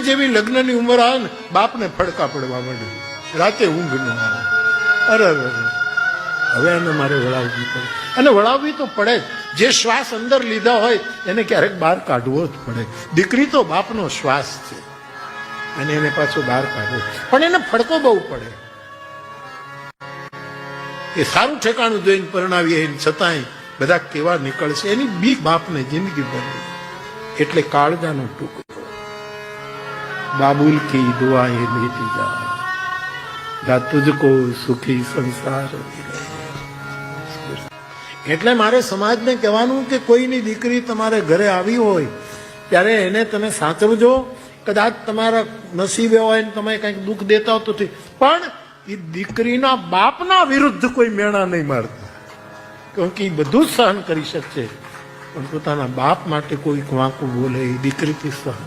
જેવી લગ્નની ઉંમર આવે ને બાપને ફડકા પડવા માંડે, રાતે ઊંઘ ન આવે. અરે હવે એને મારે વળાવવી પડે, અને વળાવવી તો પડે જ. જે શ્વાસ અંદર લીધા હોય એને ક્યારેક બહાર કાઢવો જ પડે. દીકરી તો બાપનો શ્વાસ છે અને એને પાછો બહાર કાઢવો, પણ એને ફડકો બહુ પડે. એ સારું ઠેકાણું જોઈને પરણાવીએ છતાંય બધા કેવા નીકળશે એની બીક બાપને જિંદગી બની. એટલે કાળજાનો ટુકડો બાબુલ કી દુઆએ લેતી જા તુજકો સુખી સંસાર. એટલે મારે સમાજને કહેવાનું કે કોઈની દીકરી તમારે ઘરે આવી હોય ત્યારે એને તમે સાચવજો. કદાચ તમારા નસીબે હોય ને તમે કંઈક દુઃખ દેતા હો તો ઠીક, પણ એ દીકરીના બાપના વિરુદ્ધ કોઈ મેણા નહીં મારતા, કારણ કે એ બધું જ સહન કરી શકશે, પણ પોતાના બાપ માટે કોઈ વાંકું બોલે એ દીકરીથી સહન